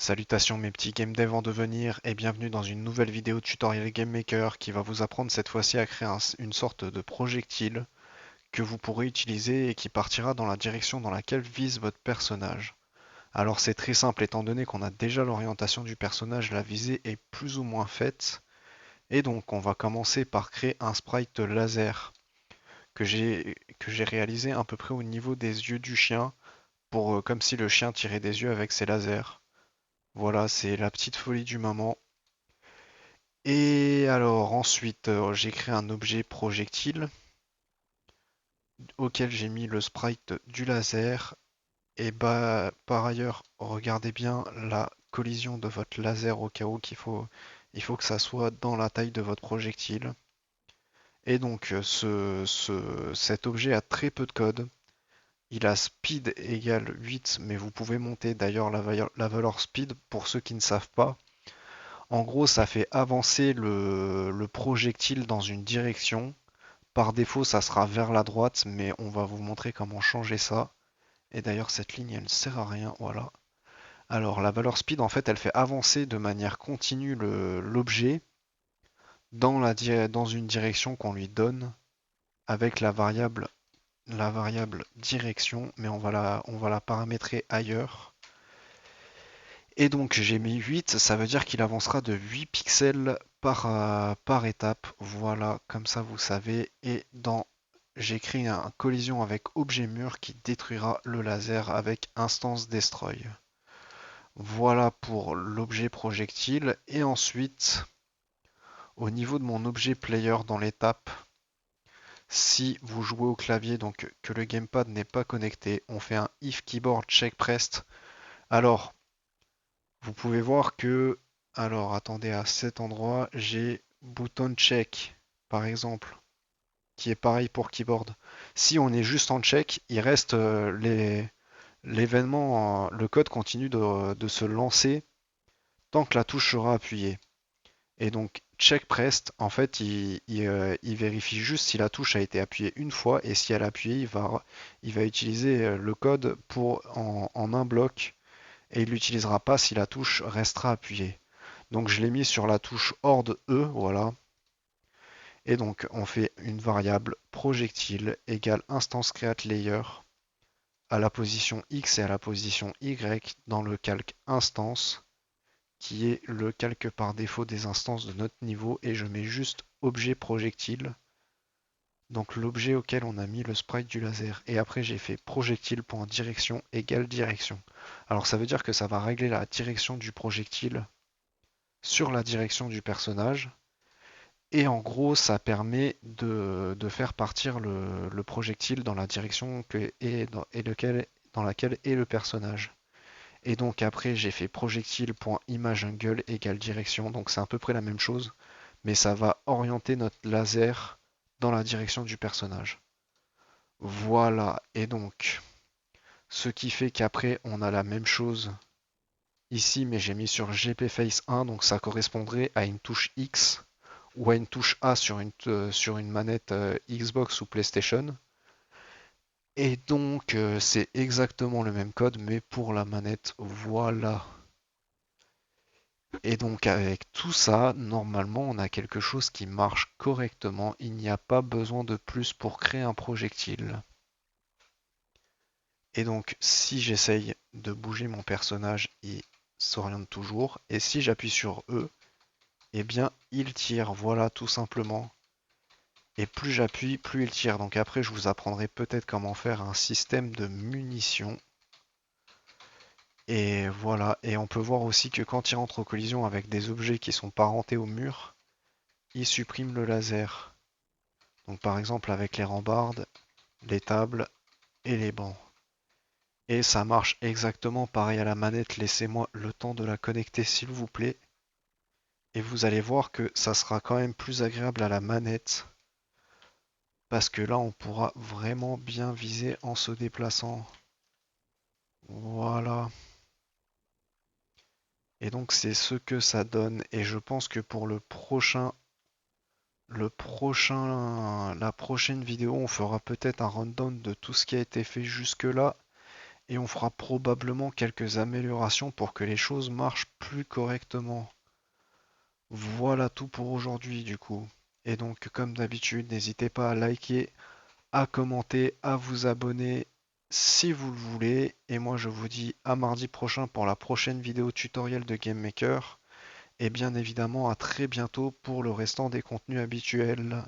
Salutations mes petits game dev en devenir et bienvenue dans une nouvelle vidéo tutoriel Game Maker qui va vous apprendre cette fois-ci à créer une sorte de projectile que vous pourrez utiliser et qui partira dans la direction dans laquelle vise votre personnage. Alors c'est très simple étant donné qu'on a déjà l'orientation du personnage, la visée est plus ou moins faite et donc on va commencer par créer un sprite laser que j'ai réalisé à peu près au niveau des yeux du chien pour comme si le chien tirait des yeux avec ses lasers. Voilà, c'est la petite folie du moment. Et alors ensuite, j'ai créé un objet projectile auquel j'ai mis le sprite du laser. Et bah par ailleurs, regardez bien la collision de votre laser au cas où il faut que ça soit dans la taille de votre projectile. Et donc cet objet a très peu de code. Il a speed égale 8, mais vous pouvez monter d'ailleurs la valeur speed pour ceux qui ne savent pas. En gros, ça fait avancer le projectile dans une direction. Par défaut, ça sera vers la droite, mais on va vous montrer comment changer ça. Et d'ailleurs, cette ligne, elle ne sert à rien. Voilà. Alors, la valeur speed, en fait, elle fait avancer de manière continue l'objet dans une direction qu'on lui donne avec la variable direction, mais on va la paramétrer ailleurs. Et donc j'ai mis 8, ça veut dire qu'il avancera de 8 pixels par étape. Voilà, comme ça vous savez. Et j'ai créé une collision avec objet mur qui détruira le laser avec instance destroy. Voilà pour l'objet projectile. Et ensuite, au niveau de mon objet player dans l'étape, si vous jouez au clavier, donc que le gamepad n'est pas connecté, on fait un if keyboard check pressed. Alors, vous pouvez voir que, alors attendez, à cet endroit, j'ai bouton check, par exemple, qui est pareil pour keyboard. Si on est juste en check, il reste l'événement, le code continue de se lancer tant que la touche sera appuyée. Et donc, check pressed, en fait, il vérifie juste si la touche a été appuyée une fois et si elle a appuyé, il va utiliser le code en un bloc et il l'utilisera pas si la touche restera appuyée. Donc je l'ai mis sur la touche hors E, voilà. Et donc on fait une variable projectile égale instance create layer à la position X et à la position Y dans le calque instance qui est le calque par défaut des instances de notre niveau et je mets juste objet projectile, donc l'objet auquel on a mis le sprite du laser. Et après j'ai fait projectile.direction égale direction. Alors ça veut dire que ça va régler la direction du projectile sur la direction du personnage. Et en gros, ça permet de faire partir le projectile dans la direction dans laquelle est le personnage. Et donc après, j'ai fait projectile.imageAngle égale direction. Donc c'est à peu près la même chose, mais ça va orienter notre laser dans la direction du personnage. Voilà, et donc, ce qui fait qu'après, on a la même chose ici, mais j'ai mis sur GPFace 1, donc ça correspondrait à une touche X ou à une touche A sur une manette Xbox ou PlayStation. Et donc c'est exactement le même code mais pour la manette, voilà. Et donc avec tout ça, normalement on a quelque chose qui marche correctement, il n'y a pas besoin de plus pour créer un projectile. Et donc si j'essaye de bouger mon personnage, il s'oriente toujours. Et si j'appuie sur E, eh bien il tire, voilà tout simplement. Et plus j'appuie, plus il tire. Donc après, je vous apprendrai peut-être comment faire un système de munitions. Et voilà. Et on peut voir aussi que quand il rentre en collision avec des objets qui sont parentés au mur, il supprime le laser. Donc par exemple avec les rambardes, les tables et les bancs. Et ça marche exactement pareil à la manette. Laissez-moi le temps de la connecter s'il vous plaît. Et vous allez voir que ça sera quand même plus agréable à la manette. Parce que là, on pourra vraiment bien viser en se déplaçant. Voilà. Et donc c'est ce que ça donne. Et je pense que pour la prochaine vidéo, on fera peut-être un rundown de tout ce qui a été fait jusque-là. et on fera probablement quelques améliorations pour que les choses marchent plus correctement. Voilà tout pour aujourd'hui du coup. Et donc comme d'habitude, n'hésitez pas à liker, à commenter, à vous abonner si vous le voulez. Et moi je vous dis à mardi prochain pour la prochaine vidéo tutoriel de Game Maker. Et bien évidemment à très bientôt pour le restant des contenus habituels.